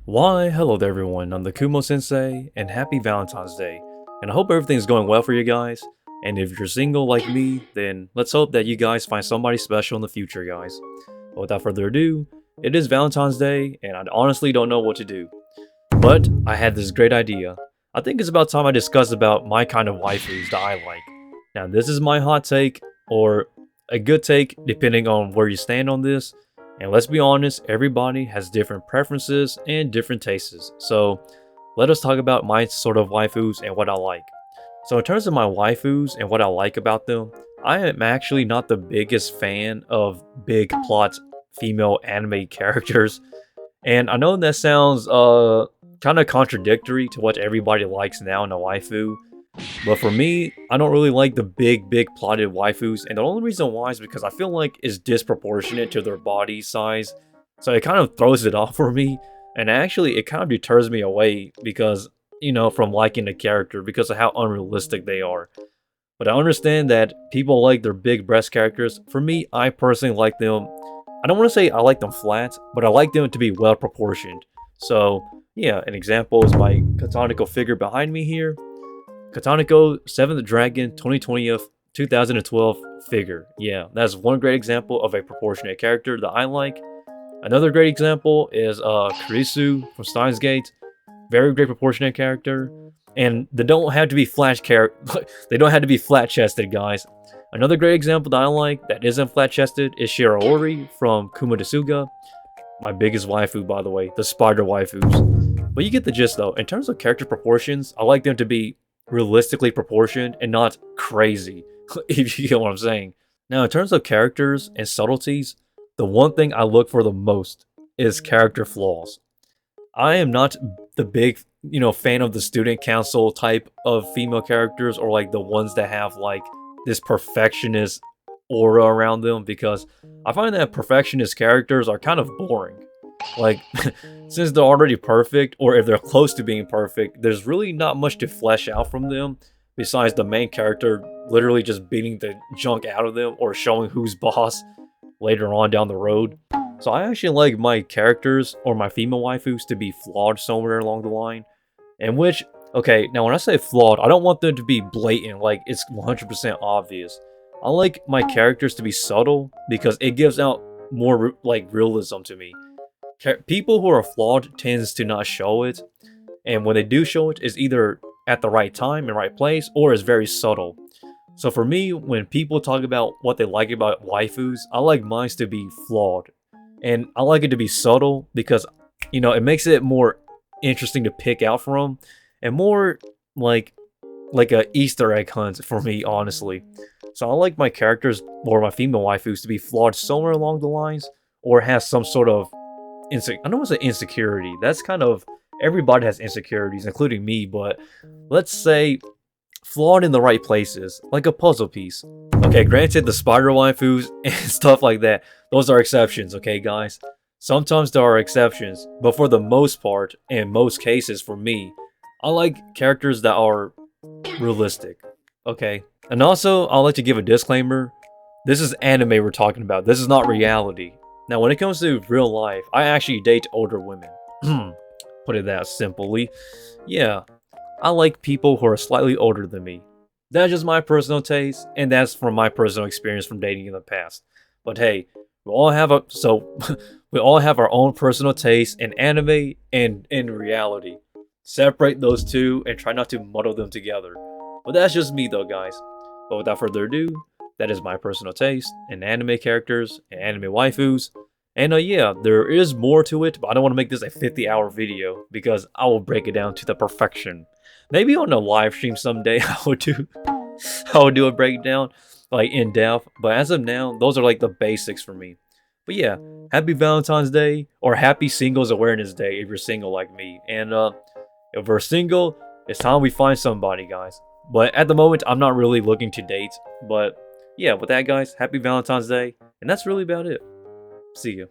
Why, hello there everyone, I'm the Kumo Sensei, and happy Valentine's Day. And I hope everything's going well for you guys, and if you're single like me, then let's hope that you guys find somebody special in the future, guys. But without further ado, it is Valentine's Day, and I honestly don't know what to do. But I had this great idea. I think it's about time I discuss about my kind of waifus that I like. Now this is my hot take, or a good take, depending on where you stand on this. And let's be honest, everybody has different preferences and different tastes. So let us talk about my sort of waifus and what I like. So in terms of my waifus and what I like about them, I am actually not the biggest fan of big plot female anime characters. And I know that sounds kind of contradictory to what everybody likes now in a waifu. But for me, I don't really like the big plotted waifus, and the only reason why is because I feel like it's disproportionate to their body size, so it kind of throws it off for me, and actually it kind of deters me away because, you know, from liking the character because of how unrealistic they are. But I understand that people like their big breast characters. For me, I personally like them, I don't want to say I like them flat, but I like them to be well proportioned. So yeah, an example is my canonical figure behind me here. Kataneko 7th Dragon 2012 figure. Yeah, that's one great example of a proportionate character that I like. Another great example is Kurisu from Steins Gate. Very great proportionate character. And they don't have to be they don't have to be flat-chested, guys. Another great example that I like that isn't flat-chested is Shiraori from Kumo Desuga. My biggest waifu, by the way, the Spider Waifus. But you get the gist though. In terms of character proportions, I like them to be realistically proportioned and not crazy, if you get what I'm saying. Now, in terms of characters and subtleties, the one thing I look for the most is character flaws. I am not the big, fan of the student council type of female characters, or like the ones that have like this perfectionist aura around them, because I find that perfectionist characters are kind of boring. Like, since they're already perfect, or if they're close to being perfect, there's really not much to flesh out from them, besides the main character literally just beating the junk out of them, or showing who's boss later on down the road. So I actually like my characters, or my female waifus, to be flawed somewhere along the line. And which, okay, now when I say flawed, I don't want them to be blatant, like it's 100% obvious. I like my characters to be subtle, because it gives out more, like, realism to me. People who are flawed tends to not show it, and when they do show it, it's either at the right time and right place, or is very subtle. So for me, when people talk about what they like about waifus, I like mine to be flawed, and I like it to be subtle because, it makes it more interesting to pick out from, and more like a Easter egg hunt for me, honestly. So I like my characters, or my female waifus, to be flawed somewhere along the lines, or has some sort of I don't want to say insecurity. That's kind of, everybody has insecurities, including me, but let's say flawed in the right places, like a puzzle piece. Okay, granted, the spider waifus and stuff like that, those are exceptions, okay, guys? Sometimes there are exceptions, but for the most part, in most cases for me, I like characters that are realistic, okay? And also, I'd like to give a disclaimer. This is anime we're talking about. This is not reality. Now, when it comes to real life, I actually date older women. Put it that simply. Yeah, I like people who are slightly older than me. That's just my personal taste, and that's from my personal experience from dating in the past. But hey, we all have we all have our own personal taste in anime and in reality. Separate those two and try not to muddle them together. But that's just me though, guys. But without further ado, that is my personal taste in anime characters and anime waifus. And yeah, there is more to it, but I don't want to make this a 50-hour video because I will break it down to the perfection. Maybe on a live stream someday I will do a breakdown, like in depth. But as of now, those are like the basics for me. But yeah, happy Valentine's Day, or happy Singles Awareness Day if you're single like me. And if we're single, it's time we find somebody, guys. But at the moment, I'm not really looking to date. But yeah, with that, guys, happy Valentine's Day. And that's really about it. See you.